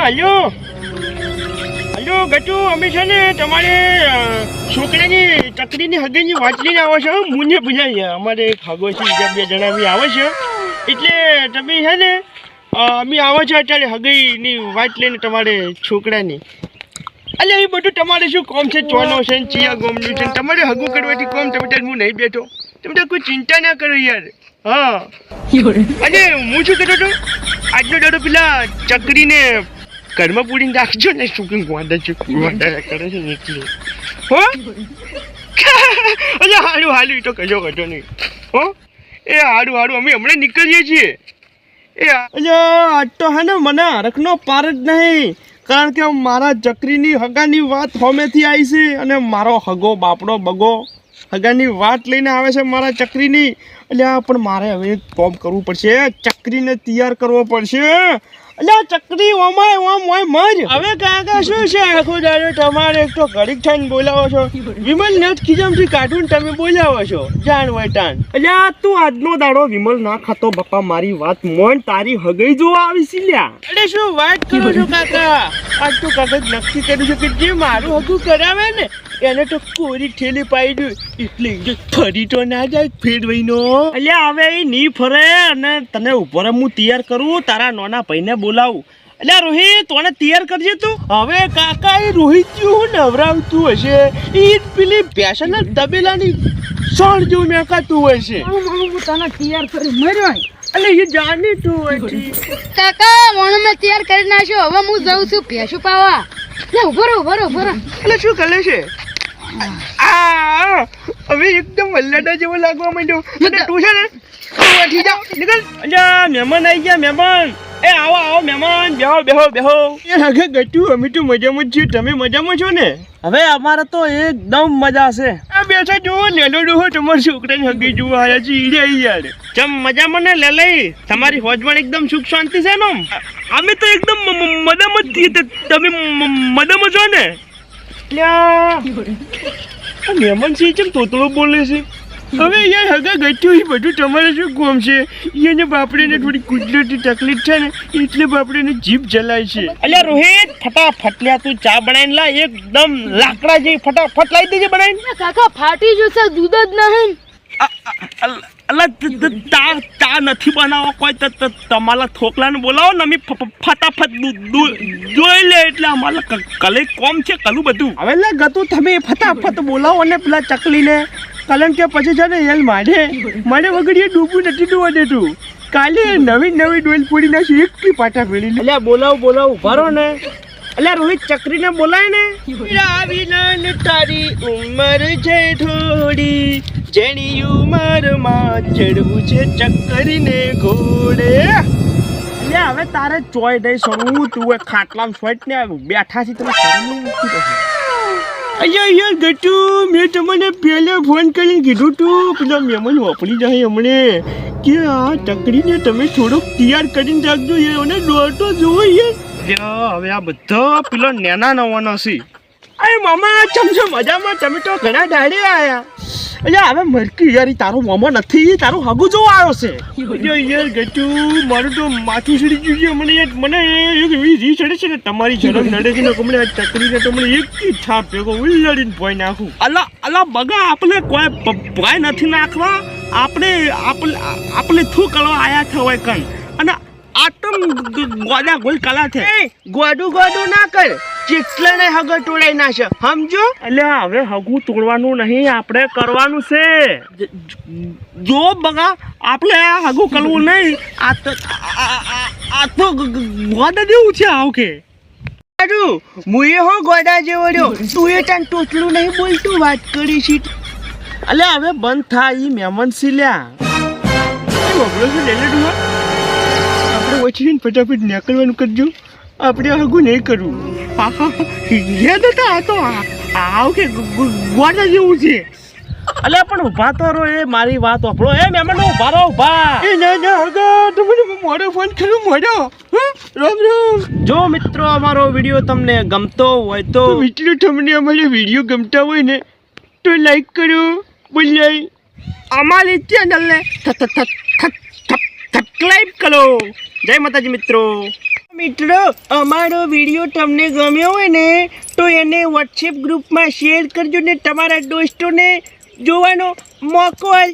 Hello hello Gatu, અમે છે ને તમારે છોકરાની ચકરીની હગીની વાત લઈને આવો છો. મુને ભૂલાઈ અમારે હગો છે, બીજા 2 જણા બી આવે છે, એટલે તમે છે ને અમે આવો છો અત્યારે હગીની વાત લઈને તમારે છોકરાની. એટલે એ બધું તમારે શું કોમ છે? ચોનો છે ને ચિયા ગોમનું છે, તમારે હગું કરવાથી કોમ. તમે તાર હું નહીં બેઠો, તમે તાર કોઈ ચિંતા ના કરો યાર. હા, અને હું શું કહેતો હતો, આજનો દાડો પેલા ચકરીને ઘરમાં પૂરીને રાખજો ને. શું કેમ ગોંડા કરે છે ને એટલે હો. અરે હારું હારું, એ તો કશો કશો નહીં હો. એ હારું હારું, અમે હમણાં નીકળીએ છીએ. એ આજ તો હે ને મને હરખનો પાર જ નહીં, કારણ કે મારા ચકરીની હગાની વાત હોમેથી આવી છે, અને મારો હગો બાપડો બગો હગાની વાત લઈને આવે છે મારા ચકરીની. એટલે પણ મારે હવે એક કામ કરવું પડશે, ચકરીને તૈયાર કરવો પડશે. એટલે ચકરી ઓમાય ઓમ ઓય મજ. હવે કાકા શું છે આખો દાડો તમારે એક તો ઘડીક થઈને બોલાવો છો, વિમલ નેટ ખીજામથી કાઢું ને તમે બોલાવો છો જાણ હોય તાન. એટલે તું આજનો દાડો વિમલ ના ખાતો બાપા, મારી વાત મોન, તારી હગઈ જોવા આવી છે લ્યા. એટલે શું વાત કરો છો કાકા? આજ તો કાકા નક્કી કર્યું છે કે જે મારું હગું કરાવે ને એને તો કોરી ઠેલી પાઈ દઉં, એટલે ફરી તો ના જાય ફેરવાઈનો. એટલે હવે એ નહીં ફરે, અને તને ઉપર હું તૈયાર કરું, તારા નાના ભાઈને બોલાવું. એટલે રોહિત તોને તૈયાર કરજે તું. હવે કાકા એ રોહિત જેવું નવરાવતું હશે, એ પેલી પેશન તબેલાની સોણ જેવું મેકાતું હશે. હું તને તૈયાર કરી મર્યો એટલે એ જાણી તું હોય. કાકા મને મેં તૈયાર કરી નાખ્યો, હવે હું જાઉં છું ભેંસું પાવા. લે ઉભો રહો. એટલે શું કરે છે? હવે એકદમ વલ્લાડા જેવો લાગવા માંડ્યો. અને તું છે ને ઉઠી જા, નીકળ. અલ્યા મહેમાન આવી ગયા, મહેમાન. એ આવો મહેમાન, બેહો. એ હગે ગટુ, અમે તો મજામાં જ છીએ, તમે મજામાં છો ને? હવે અમારે તો એકદમ મજા છે. આ બેઠા જુઓ, લેલો ડોહો તમારા છોકરાની હગી જોવા આવ્યા છે. ઈડે યાર ચમ મજામાં ને લે લઈ, તમારી હોજમાં એકદમ સુખ શાંતિ છે ને? અમે તો એકદમ મજામાં જ છીએ, તમે મજામાં છો ને? મહેમાન છે કેમ તોતળો બોલે છે? હવે યાર હગા ગઠ્યું, એ બધું તમારે શું કોમ છે? એને બાપડેને થોડી કુદરતી તકલીફ છે ને, એટલે બાપડેને જીભ જલાય છે. અલ્યા રોહિત, ફટાફટ લ્યા તું ચા બનાવીને લા, એકદમ લાકડા જેવી ફટાફટ લાવી દેજે બનાવીને. કાકા ફાટી જશે, દૂધ જ નહીં. ચા નથી બનાવો કોઈ, તમારા છોકરાને બોલાવો ને, અમે ફટાફટ જોઈ લે. એટલે અમારા કલે કોમ છે કલું બધું. હવે લે ગતું, તમે ફટાફટ બોલાવો ને પેલા ચકલીને, કારણ કે પછી છે ને યાર મારે વગર એ ડૂબું નથી ડૂબવા દેતું. કાલે નવી ડોલ પૂરી નાખી, એક પાટા ફેરી. એટલે બોલાવો ભરો ને. એટલે રોહિત ચકરીને બોલાય ને. આવીને તારી ઉંમર છે થોડી, જેની ઉંમરમાં ચડવું છે ચકરીને ઘોડે. એટલે હવે તારે ચોય દઈ સરું, તું ખાટલામાં સ્વેટ ને બેઠા છે, તમે અહીંયા ગટુ, મેં તમને પહેલે ફોન કરીને કીધું તું પેલા મહેમાન વાપરી જાય હમણે કે આ ચકરીને તમે થોડોક તૈયાર કરીને રાખજો, એને દોડતો જોવો યાર. હવે આ બધો પેલો નેના નવાનો છે. અરે મામા ચમચો મજામાં, તમે તો ઘણા દાડે આયા. એટલે હવે મરકી યાર, તારો મામા નથી, તારો હગુ જોવા આવ્યો છે યાર. ગટુ મારું તો માથું સડી ગયું છે મને યાર. મને એવી રી ચડે છે ને તમારી ઝડપ નડે છે ને, કમણે આ ચકરીને તો મને એક છાપ ભેગો ઉલ્લાડીને ભોય નાખું. અલા બગા, આપણે કોઈ ભોય નથી નાખવા, આપણે થૂ કરવા આયા છે હોય કણ. અને આટમ ગોડા ગોલ કલા છે. ગોડું ના કર, ચીક્સલાને હગો તોડાઈ નાખે, સમજો? એટલે હવે હગું તોડવાનું નહીં, આપણે કરવાનું છે. જો બગા, આપણે હગું કરવું નહીં. આ તો ગોડા જેવું છે. આવ કે મુએ હો ગોડા જેવો રહ્યો, તું એ તાન ટોટલું નહીં બોલતું, વાત કરી છે. એટલે હવે બંધ થાય, ઈ મહેમાન સિલ્યા આપણે ઓછી ફટાફટ નીકળવાનું કરજો. આપણે હગું નહીં કરવું. આવ કે ગોડા જેવું છે. અલે પણ ઉભા તો રહો, એ મારી વાત વાપરો. એ મહેમાન ઉભા રહો, ઉભા. એ ના હગા, તમે મોડો ફોન કર્યો, મોડો. રામ. જો મિત્રો, અમારો વિડીયો તમને ગમતો હોય તો મિત્રો, તમને અમારો વિડીયો ગમતા હોય ને તો લાઈક કરો, બોલાય અમારી ચેનલને સબસ્ક્રાઇબ કરો. જય માતાજી મિત્રો. મિત્રો અમારો વિડીયો તમને ગમ્યો હોય ને તો એને વોટ્સએપ ગ્રુપમાં શેર કરજો ને તમારા દોસ્તોને જોવાનો મોકો